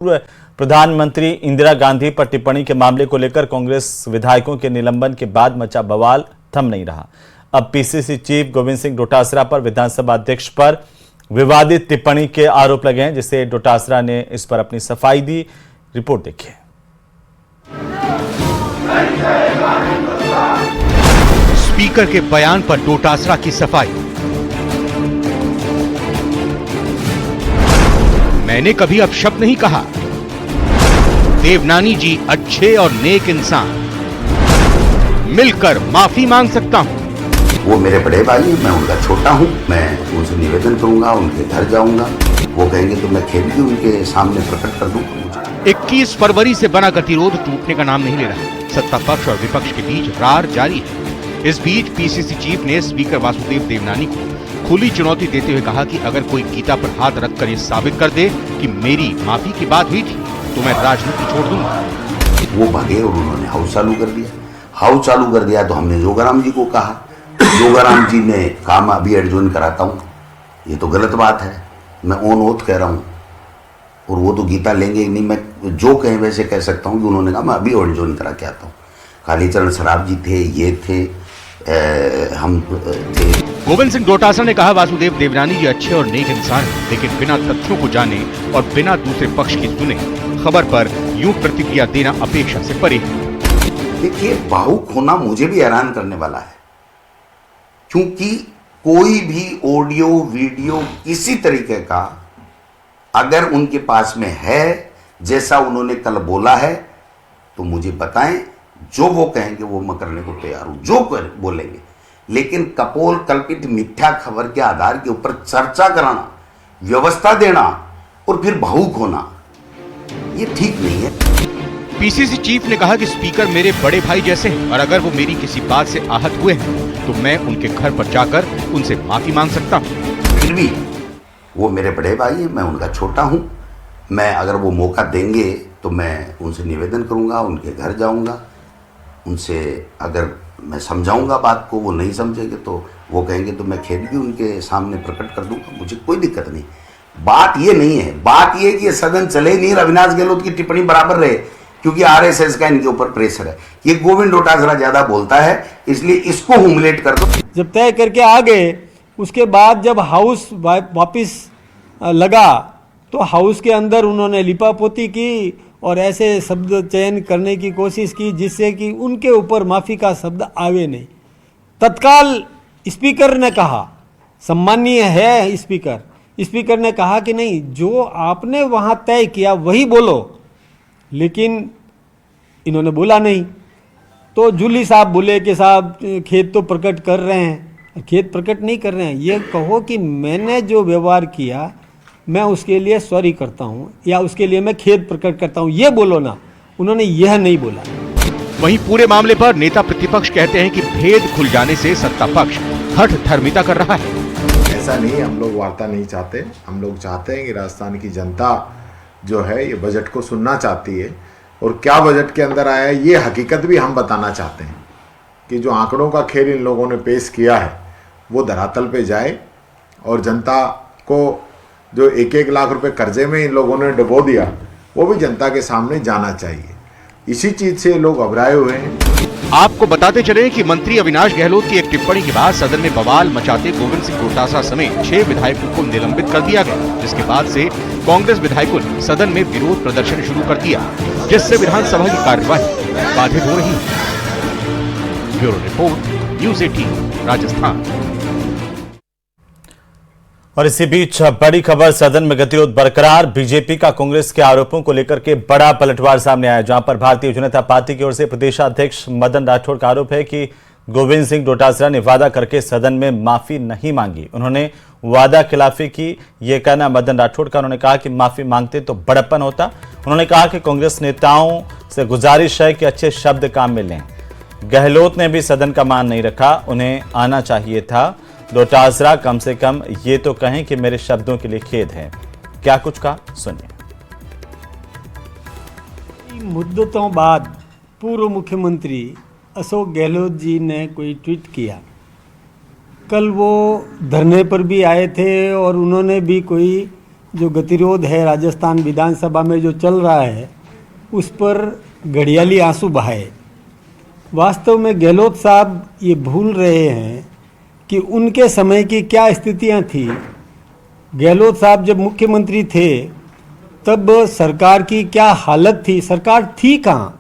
पूर्व प्रधानमंत्री इंदिरा गांधी पर टिप्पणी के मामले को लेकर कांग्रेस विधायकों के निलंबन के बाद मचा बवाल थम नहीं रहा। अब पीसीसी चीफ गोविंद सिंह डोटासरा पर विधानसभा अध्यक्ष पर विवादित टिप्पणी के आरोप लगे हैं, जिसे डोटासरा ने इस पर अपनी सफाई दी। रिपोर्ट देखिए। स्पीकर के बयान पर डोटासरा की सफाई। मैंने कभी अपशब्द नहीं कहा। देवनानी जी अच्छे और नेक इंसान, मिलकर माफी मांग सकता हूं। वो मेरे बड़े भाई हैं, मैं उनका छोटा हूं। मैं उनसे निवेदन करूंगा, उनके घर जाऊंगा। वो कहेंगे तो मैं खेल भी उनके सामने प्रकट कर दूंगा। 21 फरवरी से बना गतिरोध टूटने का नाम नहीं ले रहा। सत्ता पक्ष और विपक्ष के बीच रार जारी है। इस बीच पीसीसी चीफ ने स्पीकर वासुदेव देवनानी को खुली चुनौती देते हुए कहा कि अगर कोई गीता पर हाथ रखकर ये साबित कर दे कि मेरी माफी की बात हुई थी तो मैं राजनीति छोड़ दूंगा। वो भागे और उन्होंने हाउस चालू कर दिया। हाउस चालू कर दिया तो हमने जोगाराम जी को कहा। जोगाराम जी ने कहा मैं अभी एडजॉइन कराता हूँ। ये तो गलत बात है, मैं ऑन ओथ कह रहा हूँ। और वो तो गीता लेंगे ही नहीं। मैं जो कहें वैसे कह सकता हूँ कि उन्होंने कहा मैं अभी एडजॉइन करा के आता हूँ। कालीचरण सराफ जी थे, ये थे, हम थे। गोविंद सिंह डोटासरा ने कहा वासुदेव देवनानी जी अच्छे और नेक इंसान हैं, लेकिन बिना तथ्यों को जाने और बिना दूसरे पक्ष की सुने खबर पर यूं प्रतिक्रिया देना अपेक्षा से परे है। देखिए, भावुक होना मुझे भी हैरान करने वाला है, क्योंकि कोई भी ऑडियो वीडियो किसी तरीके का अगर उनके पास में है, जैसा उन्होंने कल बोला है, तो मुझे बताएं। जो वो कहेंगे वो मैं करने को तैयार हूं, जो बोलेंगे। लेकिन कपोल कल्पित मिथ्या खबर के आधार के ऊपर चर्चा कराना, व्यवस्था देना और फिर भावुक होना, ये ठीक नहीं है। पीसीसी चीफ ने कहा कि स्पीकर मेरे बड़े भाई जैसे हैं और अगर वो मेरी किसी बात से आहत हुए हैं तो मैं उनके घर पर जाकर उनसे माफी मांग सकता हूँ। फिर भी वो मेरे बड़े भाई हैं, मैं उनका छोटा हूँ। मैं अगर वो मौका देंगे तो मैं उनसे निवेदन करूँगा, उनके घर जाऊँगा, उनसे अगर मैं समझाऊंगा बात को, वो नहीं समझेंगे तो वो कहेंगे तो मैं खेद भी उनके सामने प्रकट कर दूंगा। मुझे कोई दिक्कत नहीं। बात ये नहीं है, बात ये कि ये सदन चले नहीं, अविनाश गहलोत की टिप्पणी बराबर रहे, क्योंकि आरएसएस का इनके ऊपर प्रेशर है। ये गोविंद डोटासरा ज्यादा बोलता है, इसलिए इसको हुमलेट कर दो। जब तय करके आ गए, उसके बाद जब हाउस वापिस लगा तो हाउस के अंदर उन्होंने लिपापोती की और ऐसे शब्द चयन करने की कोशिश की जिससे कि उनके ऊपर माफ़ी का शब्द आवे नहीं। तत्काल स्पीकर ने कहा, सम्मानीय है स्पीकर ने कहा कि नहीं, जो आपने वहाँ तय किया वही बोलो। लेकिन इन्होंने बोला नहीं। तो जूली साहब बोले कि साहब खेद तो प्रकट कर रहे हैं। खेद प्रकट नहीं कर रहे हैं, ये कहो कि मैंने जो व्यवहार किया मैं उसके लिए सॉरी करता हूं या उसके लिए मैं खेद प्रकट करता हूं, ये बोलो ना। उन्होंने यह नहीं बोला। वहीं पूरे मामले पर नेता प्रतिपक्ष कहते हैं कि भेद खुल जाने से सत्ता पक्ष हठ धर्मिता कर रहा है। ऐसा नहीं, हम लोग वार्ता नहीं चाहते। हम लोग चाहते हैं कि राजस्थान की जनता जो है ये बजट को सुनना चाहती है और क्या बजट के अंदर आया है ये हकीकत भी हम बताना चाहते हैं कि जो आंकड़ों का खेल इन लोगों ने पेश किया है वो धरातल पे जाए और जनता को जो 1-1 लाख रुपए कर्जे में इन लोगों ने डुबो दिया वो भी जनता के सामने जाना चाहिए। इसी चीज से लोग घबराए हुए हैं। आपको बताते चले कि मंत्री अविनाश गहलोत की एक टिप्पणी के बाद सदन में बवाल मचाते गोविंद सिंह डोटासरा समेत 6 विधायकों को निलंबित कर दिया गया, जिसके बाद से कांग्रेस विधायकों ने सदन में विरोध प्रदर्शन शुरू कर दिया, जिससे विधानसभा की कार्यवाही बाधित हो रही है। Bureau report, news 18 Rajasthan. और इसी बीच बड़ी खबर, सदन में गतिरोध बरकरार। बीजेपी का कांग्रेस के आरोपों को लेकर के बड़ा पलटवार सामने आया, जहां पर भारतीय जनता पार्टी की ओर से प्रदेशाध्यक्ष मदन राठौड़ का आरोप है कि गोविंद सिंह डोटासरा ने वादा करके सदन में माफी नहीं मांगी। उन्होंने वादा खिलाफी की, ये कहना मदन राठौड़ का। उन्होंने कहा कि माफी मांगते तो बड़प्पन होता। उन्होंने कहा कि कांग्रेस नेताओं से गुजारिश है कि अच्छे शब्द काम में लें। गहलोत ने भी सदन का मान नहीं रखा, उन्हें आना चाहिए था। डोटासरा कम से कम ये तो कहें कि मेरे शब्दों के लिए खेद है। क्या कुछ कहा, सुनिए। मुद्दतों बाद पूर्व मुख्यमंत्री अशोक गहलोत जी ने कोई ट्वीट किया। कल वो धरने पर भी आए थे और उन्होंने भी कोई जो गतिरोध है राजस्थान विधानसभा में जो चल रहा है उस पर घड़ियाली आंसू बहाए। वास्तव में गहलोत साहब ये भूल रहे हैं कि उनके समय की क्या स्थितियां थी। गहलोत साहब जब मुख्यमंत्री थे तब सरकार की क्या हालत थी, सरकार थी कहाँ।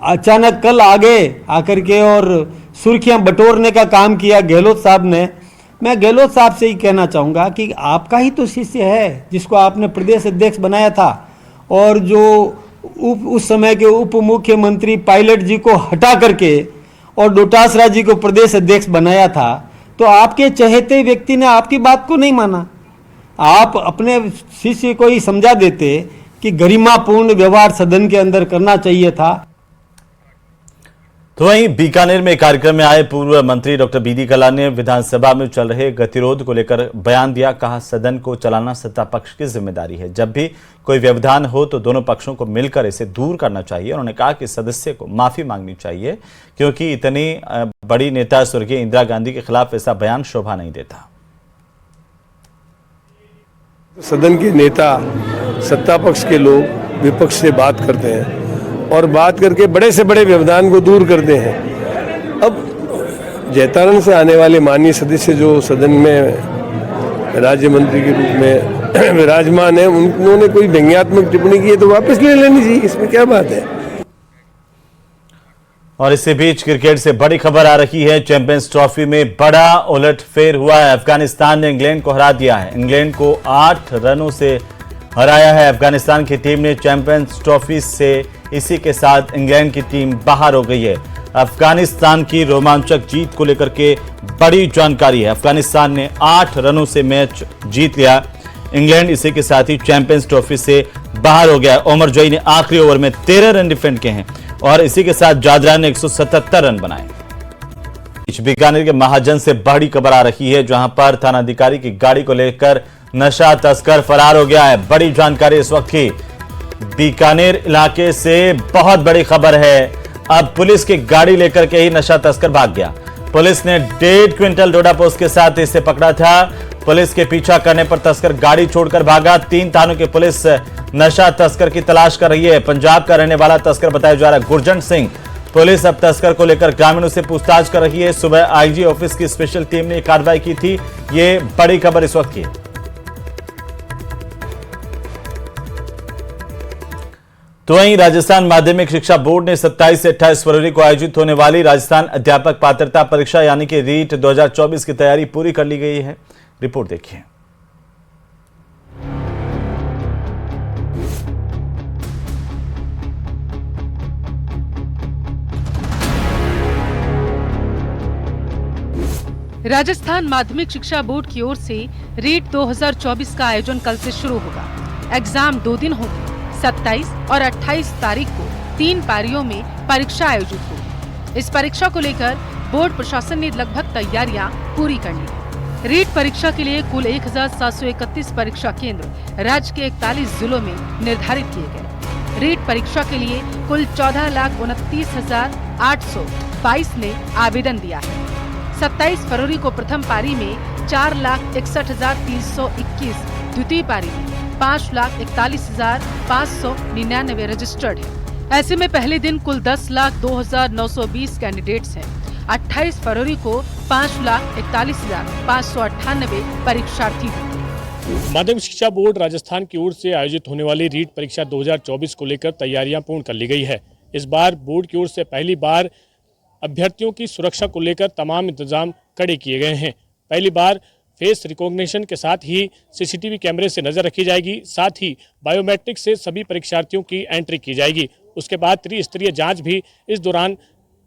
अचानक कल आगे आकर के और सुर्खियां बटोरने का काम किया गहलोत साहब ने। मैं गहलोत साहब से ही कहना चाहूँगा कि आपका ही तो शिष्य है जिसको आपने प्रदेश अध्यक्ष बनाया था, और जो उस समय के उप मुख्यमंत्री पायलट जी को हटा करके और डोटासरा जी को प्रदेश अध्यक्ष बनाया था, तो आपके चहेते व्यक्ति ने आपकी बात को नहीं माना। आप अपने शिष्य को ही समझा देते कि गरिमापूर्ण व्यवहार सदन के अंदर करना चाहिए था। तो वहीं बीकानेर में कार्यक्रम में आए पूर्व मंत्री डॉक्टर बीडी कल्ला ने विधानसभा में चल रहे गतिरोध को लेकर बयान दिया। कहा, सदन को चलाना सत्ता पक्ष की जिम्मेदारी है। जब भी कोई व्यवधान हो तो दोनों पक्षों को मिलकर इसे दूर करना चाहिए। उन्होंने कहा कि सदस्य को माफी मांगनी चाहिए क्योंकि इतनी बड़ी नेता स्वर्गीय इंदिरा गांधी के खिलाफ ऐसा बयान शोभा नहीं देता। सदन के नेता, सत्ता पक्ष के लोग विपक्ष से बात करते हैं और बात करके बड़े से बड़े व्यवधान को दूर करते हैं। अब जैतारण से आने वाले माननीय सदस्य जो सदन में राज्य मंत्री के रूप में विराजमान है, उन्होंने कोई व्यंग्यात्मक टिप्पणी की है तो वापस ले लेनी चाहिए, इसमें क्या बात है। और इसी बीच क्रिकेट से बड़ी खबर आ रही है। चैंपियंस ट्रॉफी में बड़ा उलटफेर हुआ है। अफगानिस्तान ने इंग्लैंड को हरा दिया है। इंग्लैंड को 8 रनों से हराया है। अफगानिस्तान की टीम ने चैंपियंस ट्रॉफी से इसी के साथ इंग्लैंड की टीम बाहर हो गई है। अफगानिस्तान की रोमांचक जीत को लेकर के बड़ी जानकारी है। अफगानिस्तान ने 8 रनों से मैच जीत लिया। इंग्लैंड इसी के साथ ही चैंपियंस ट्रॉफी से बाहर हो गया। ओमर जोई ने आखिरी ओवर में 13 रन डिफेंड किए हैं और इसी के साथ जादरा ने 177 रन बनाए। बीकानेर के महाजन से बड़ी खबर आ रही है, जहां पर थानाधिकारी की गाड़ी को लेकर नशा तस्कर फरार हो गया है। बड़ी जानकारी इस वक्त की बीकानेर इलाके से बहुत बड़ी खबर है। अब पुलिस की गाड़ी लेकर के ही नशा तस्कर भाग गया। पुलिस ने 1.5 क्विंटल डोडा पोस्ट के साथ इसे पकड़ा था। पुलिस के पीछा करने पर तस्कर गाड़ी छोड़कर भागा। 3 थानों की पुलिस नशा तस्कर की तलाश कर रही है। पंजाब का रहने वाला तस्कर बताया जा रहा है गुरजंट सिंह। पुलिस अब तस्कर को लेकर ग्रामीणों से पूछताछ कर रही है। सुबह आईजी ऑफिस की स्पेशल टीम ने कार्रवाई की थी। ये बड़ी खबर इस वक्त की है। तो वहीं राजस्थान माध्यमिक शिक्षा बोर्ड ने 27 से 28 फरवरी को आयोजित होने वाली राजस्थान अध्यापक पात्रता परीक्षा यानी कि रीट 2024 की तैयारी पूरी कर ली गई है। रिपोर्ट देखिए। राजस्थान माध्यमिक शिक्षा बोर्ड की ओर से रीट 2024 का आयोजन कल से शुरू होगा। एग्जाम 2 दिन होंगे। 27 और 28 तारीख को 3 पारियों में परीक्षा आयोजित होगी। इस परीक्षा को लेकर बोर्ड प्रशासन ने लगभग तैयारियां पूरी कर ली है। रीट परीक्षा के लिए कुल 1731 परीक्षा केंद्र राज्य के 41 जिलों में निर्धारित किए गए। रीट परीक्षा के लिए कुल 14,29,822 ने आवेदन दिया है। 27 फरवरी को प्रथम पारी में 4,61,321, द्वितीय पारी में 5,41,599 रजिस्टर्ड है। ऐसे में पहले दिन कुल 10,02,920 कैंडिडेट्स हैं। 28 फरवरी को 5,41,598 परीक्षार्थी होंगे। माध्यमिक शिक्षा बोर्ड राजस्थान की ओर से आयोजित होने वाली रीट परीक्षा 2024 को लेकर तैयारियां पूर्ण कर ली गई है। इस बार बोर्ड की ओर से पहली बार अभ्यर्थियों की सुरक्षा को लेकर तमाम इंतजाम कड़े किए गए हैं। पहली बार फेस रिकॉग्निशन के साथ ही सीसीटीवी कैमरे से नजर रखी जाएगी। साथ ही बायोमेट्रिक से सभी परीक्षार्थियों की एंट्री की जाएगी। उसके बाद त्रिस्तरीय जांच भी इस दौरान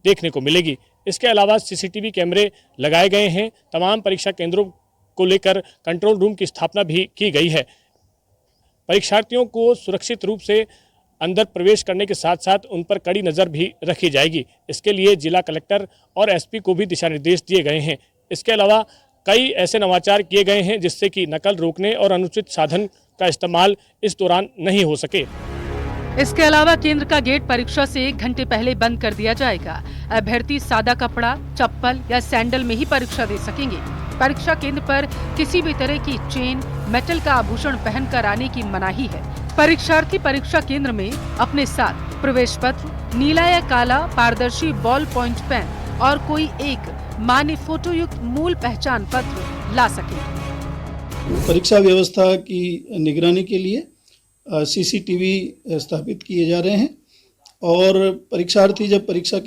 देखने को मिलेगी। इसके अलावा सीसीटीवी कैमरे लगाए गए हैं। तमाम परीक्षा केंद्रों को लेकर कंट्रोल रूम की स्थापना भी की गई है। परीक्षार्थियों को सुरक्षित रूप से अंदर प्रवेश करने के साथ साथ उन पर कड़ी नज़र भी रखी जाएगी। इसके लिए जिला कलेक्टर और एसपी को भी दिशा निर्देश दिए गए हैं। इसके अलावा कई ऐसे नवाचार किए गए हैं जिससे कि नकल रोकने और अनुचित साधन का इस्तेमाल इस दौरान नहीं हो सके। इसके अलावा केंद्र का गेट परीक्षा से 1 घंटे पहले बंद कर दिया जाएगा। अभ्यर्थी सादा कपड़ा, चप्पल या सैंडल में ही परीक्षा दे सकेंगे। परीक्षा केंद्र पर किसी भी तरह की चेन, मेटल का आभूषण पहनकर आने की मनाही है। परीक्षार्थी परीक्षा केंद्र में अपने साथ प्रवेश पत्र, नीला या काला पारदर्शी बॉल पॉइंट पेन और कोई एक मान्य फोटो युक्त मूल पहचान पत्र ला सके। परीक्षा व्यवस्था की निगरानी के लिए सीसीटीवी स्थापित किए जा रहे हैं और परीक्षार्थी जब परीक्षा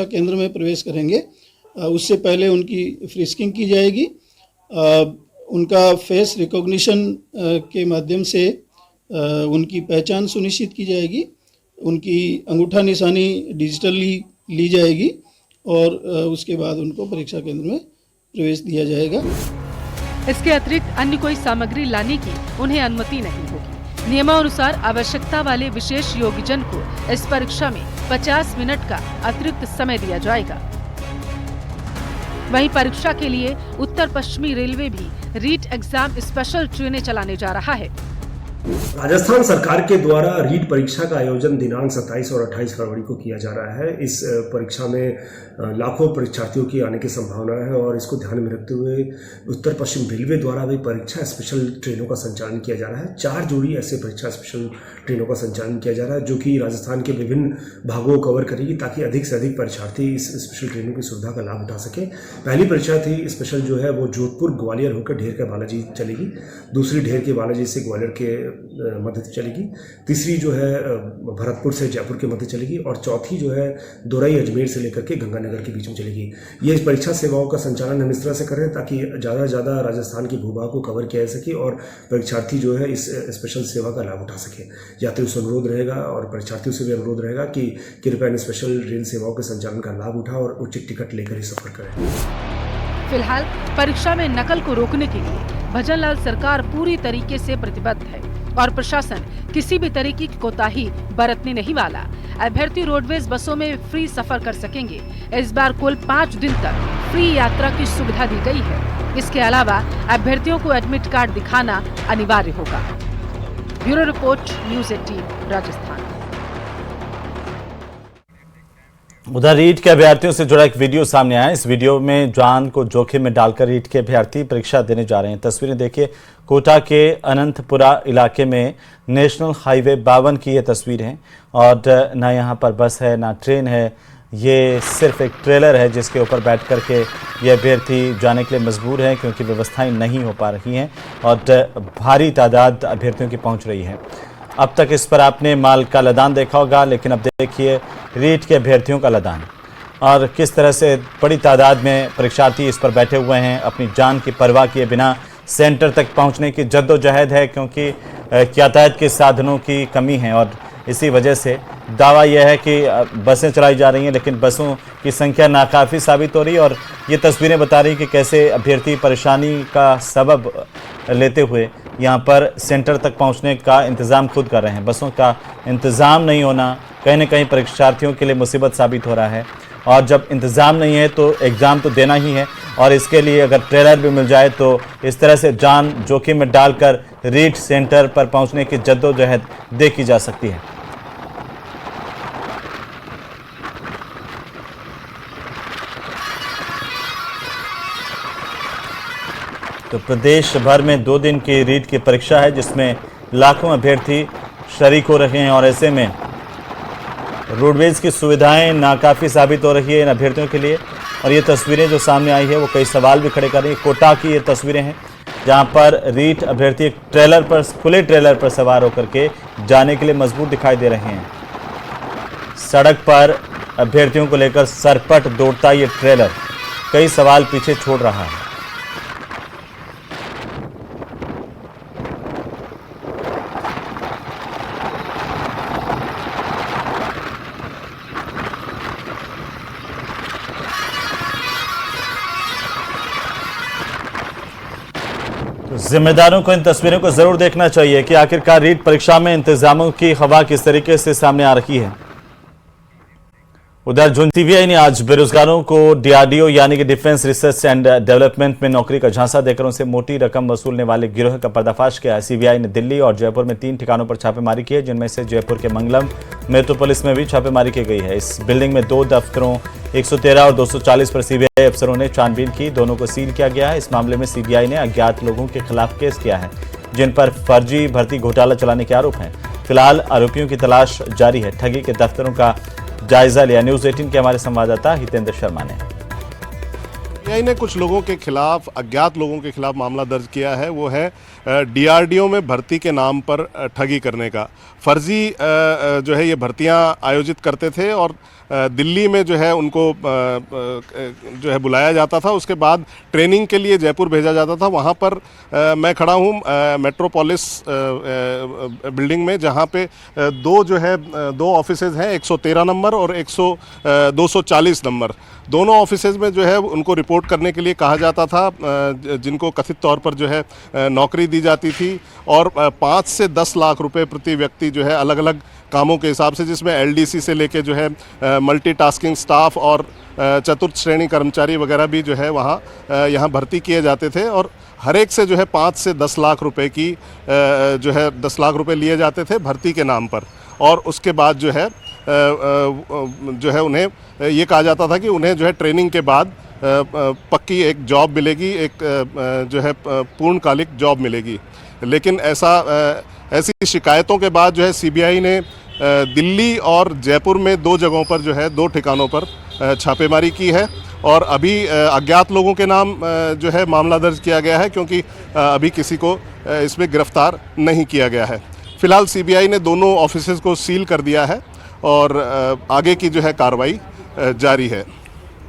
केंद्र में प्रवेश करेंगे उससे पहले उनकी फ्रिस्किंग की जाएगी। उनका फेस रिकॉग्निशन के माध्यम से उनकी पहचान सुनिश्चित की जाएगी। उनकी अंगूठा निशानी डिजिटली ली जाएगी और उसके बाद उनको परीक्षा केंद्र में प्रवेश दिया जाएगा। इसके अतिरिक्त अन्य कोई सामग्री लाने की उन्हें अनुमति नहीं होगी। नियमानुसार आवश्यकता वाले विशेष योग्यजन को इस परीक्षा में 50 मिनट का अतिरिक्त समय दिया जाएगा। वहीं परीक्षा के लिए उत्तर पश्चिमी रेलवे भी रीट एग्जाम स्पेशल ट्रेनें चलाने जा रहा है। राजस्थान सरकार के द्वारा रीट परीक्षा का आयोजन दिनांक 27 और 28 फरवरी को किया जा रहा है। इस परीक्षा में लाखों परीक्षार्थियों की आने की संभावना है और इसको ध्यान में रखते हुए उत्तर पश्चिम रेलवे द्वारा भी परीक्षा स्पेशल ट्रेनों का संचालन किया जा रहा है। 4 जोड़ी ऐसे परीक्षा स्पेशल ट्रेनों का संचालन किया जा रहा है जो कि राजस्थान के विभिन्न भागों को कवर करेगी ताकि अधिक से अधिक परीक्षार्थी इस स्पेशल ट्रेनों की सुविधा का लाभ उठा सके। पहली परीक्षा थी स्पेशल जो है वो जोधपुर ग्वालियर होकर ढेर के बालाजी चलेगी। दूसरी ढेर के बालाजी से ग्वालियर के मध्य चलेगी। तीसरी जो है भरतपुर से जयपुर के मध्य चलेगी और चौथी जो है दोरई अजमेर से लेकर के गंगानगर के बीच में चलेगी। ये परीक्षा सेवाओं का संचालन हम इस तरह से कर रहे हैं ताकि ज़्यादा से ज़्यादा राजस्थान की भूभाग को कवर किया जा सके और परीक्षार्थी जो है इस स्पेशल सेवा का लाभ उठा सके। यात्रियों से अनुरोध रहेगा और परीक्षार्थियों से भी अनुरोध रहेगा कि कृपया इन स्पेशल रेल सेवाओं के संचालन का लाभ उठा और उचित टिकट लेकर ही सफर करें। फिलहाल परीक्षा में नकल को रोकने के लिए भजनलाल सरकार पूरी तरीके से प्रतिबद्ध है और प्रशासन किसी भी तरह की कोताही बरतने नहीं वाला। अभ्यर्थी रोडवेज बसों में फ्री सफर कर सकेंगे। इस बार कुल 5 दिन तक फ्री यात्रा की सुविधा दी गई है। इसके अलावा अभ्यर्थियों को एडमिट कार्ड दिखाना अनिवार्य होगा। Bureau report, news 18 Rajasthan. उधर रीट के अभ्यर्थियों से जुड़ा एक वीडियो सामने आया। इस वीडियो में जान को जोखिम में डालकर रीट के अभ्यर्थी परीक्षा देने जा रहे हैं। तस्वीरें देखिए, कोटा के अनंतपुरा इलाके में नेशनल हाईवे 52 की ये तस्वीर है और ना यहाँ पर बस है ना ट्रेन है। ये सिर्फ एक ट्रेलर है जिसके ऊपर बैठ कर के ये अभ्यर्थी जाने के लिए मजबूर हैं क्योंकि व्यवस्थाएं नहीं हो पा रही हैं और भारी तादाद अभ्यर्थियों की पहुँच रही है। अब तक इस पर आपने माल का लदान देखा होगा, लेकिन अब देखिए रीट के अभ्यर्थियों का लदान और किस तरह से बड़ी तादाद में परीक्षार्थी इस पर बैठे हुए हैं। अपनी जान की परवाह किए बिना सेंटर तक पहुंचने की जद्दोजहद है क्योंकि यातायात के साधनों की कमी है और इसी वजह से दावा यह है कि बसें चलाई जा रही हैं लेकिन बसों की संख्या नाकाफ़ी साबित हो रही है और ये तस्वीरें बता रही कि कैसे अभ्यर्थी परेशानी का सबब लेते हुए यहाँ पर सेंटर तक पहुँचने का इंतज़ाम खुद कर रहे हैं। बसों का इंतज़ाम नहीं होना कहीं न कहीं परीक्षार्थियों के लिए मुसीबत साबित हो रहा है और जब इंतज़ाम नहीं है तो एग्ज़ाम तो देना ही है और इसके लिए अगर ट्रेलर भी मिल जाए तो इस तरह से जान जोखिम में डालकर रीट सेंटर पर पहुँचने की जद्दोजहद देखी जा सकती है। तो प्रदेश भर में 2 दिन की रीट की परीक्षा है जिसमें लाखों अभ्यर्थी शरीक हो रहे हैं और ऐसे में रोडवेज की सुविधाएं नाकाफ़ी साबित हो रही है इन अभ्यर्थियों के लिए। और ये तस्वीरें जो सामने आई है वो कई सवाल भी खड़े कर रही है। कोटा की ये तस्वीरें हैं जहां पर रीट अभ्यर्थी एक ट्रेलर पर, खुले ट्रेलर पर सवार होकर के जाने के लिए मजबूर दिखाई दे रहे हैं। सड़क पर अभ्यर्थियों को लेकर सरपट दौड़ता ये ट्रेलर कई सवाल पीछे छोड़ रहा है। जिम्मेदारों को इन तस्वीरों को जरूर देखना चाहिए कि आखिरकार रीट परीक्षा में इंतजामों की हवा किस तरीके से सामने आ रही है। उधर झुंझुनू सीबीआई ने आज बेरोजगारों को डीआरडीओ यानी कि डिफेंस रिसर्च एंड डेवलपमेंट में नौकरी का झांसा देकर उनसे मोटी रकम वसूलने वाले गिरोह का पर्दाफाश किया है। सीबीआई ने दिल्ली और जयपुर में 3 ठिकानों पर छापेमारी की है, जिनमें से जयपुर के मंगलम मेट्रोपोलिस में भी छापेमारी की गई है। इस बिल्डिंग में 2 दफ्तरों 113 और 240 पर सीबीआई अफसरों ने छानबीन की। दोनों को सील किया गया है। इस मामले में सीबीआई ने अज्ञात लोगों के खिलाफ केस किया है, जिन पर फर्जी भर्ती घोटाला चलाने के आरोप हैं। फिलहाल आरोपियों की तलाश जारी है। ठगी के दफ्तरों का जायजा लिया न्यूज़ 18 के हमारे संवाददाता हितेंद्र शर्मा ने। सीबीआई ने कुछ लोगों के खिलाफ, अज्ञात लोगों के खिलाफ मामला दर्ज किया है। वो है डीआरडीओ में भर्ती के नाम पर ठगी करने का। फर्जी जो है ये भर्तियां आयोजित करते थे और दिल्ली में जो है उनको जो है बुलाया जाता था। उसके बाद ट्रेनिंग के लिए जयपुर भेजा जाता था। वहाँ पर मैं खड़ा हूँ मेट्रोपोलिस बिल्डिंग में, जहाँ पे 2 ऑफिसेज हैं, 113 नंबर और 240 नंबर। दोनों ऑफिसेज में जो है उनको रिपोर्ट करने के लिए कहा जाता था, जिनको कथित तौर पर जो है नौकरी दी जाती थी और 5 से 10 लाख रुपए प्रति व्यक्ति जो है अलग अलग कामों के हिसाब से, जिसमें एलडीसी से लेके जो है मल्टीटास्किंग स्टाफ और चतुर्थ श्रेणी कर्मचारी वगैरह भी जो है वहाँ यहाँ भर्ती किए जाते थे और हर एक से जो है 5 से 10 लाख रुपए की जो है 10 लाख रुपए लिए जाते थे भर्ती के नाम पर। और उसके बाद जो है उन्हें ये कहा जाता था कि उन्हें जो है ट्रेनिंग के बाद पक्की एक जॉब मिलेगी, एक जो है पूर्णकालिक जॉब मिलेगी। लेकिन ऐसी शिकायतों के बाद जो है सीबीआई ने दिल्ली और जयपुर में 2 जगहों पर जो है 2 ठिकानों पर छापेमारी की है और अभी अज्ञात लोगों के नाम जो है मामला दर्ज किया गया है, क्योंकि अभी किसी को इसमें गिरफ्तार नहीं किया गया है। फिलहाल सीबीआई ने दोनों ऑफिसेज को सील कर दिया है और आगे की जो है कार्रवाई जारी है।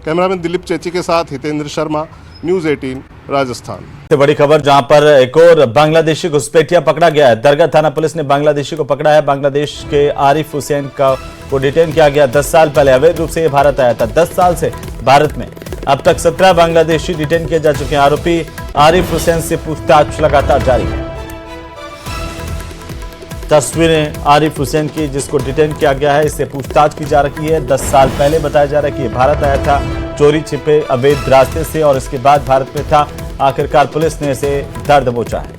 कैमरामैन दिलीप चेची के साथ हितेंद्र शर्मा, न्यूज़ 18 राजस्थान। से बड़ी खबर जहां पर एक और बांग्लादेशी घुसपैठिया पकड़ा गया है। दरगाह थाना पुलिस ने बांग्लादेशी को पकड़ा है। बांग्लादेश के आरिफ हुसैन को डिटेन किया गया। 10 साल पहले अवैध रूप से भारत आया था। 10 साल से भारत में अब तक 17 बांग्लादेशी डिटेन किए जा चुके हैं। आरोपी आरिफ हुसैन से पूछताछ लगातार जारी है। तस्वीरें आरिफ हुसैन की, जिसको डिटेन किया गया है, इससे पूछताछ की जा रही है। 10 साल पहले बताया जा रहा है कि ये भारत आया था चोरी छिपे अवैध रास्ते से और इसके बाद भारत में था। आखिरकार पुलिस ने इसे दर्द दबोचा है।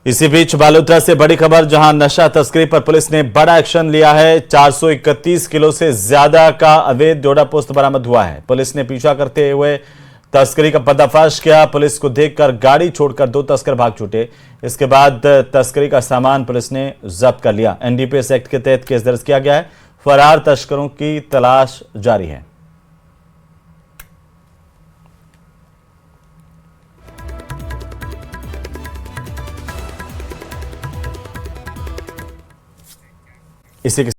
इसी बीच बालोतरा से बड़ी खबर, जहां नशा तस्करी पर पुलिस ने बड़ा एक्शन लिया है। 431 किलो से ज्यादा का अवैध डोडा पोस्त बरामद हुआ है। पुलिस ने पीछा करते हुए तस्करी का पर्दाफाश किया। पुलिस को देखकर गाड़ी छोड़कर 2 तस्कर भाग छूटे। इसके बाद तस्करी का सामान पुलिस ने जब्त कर लिया। एनडीपीएस एक्ट के तहत केस दर्ज किया गया है। फरार तस्करों की तलाश जारी है। इसी के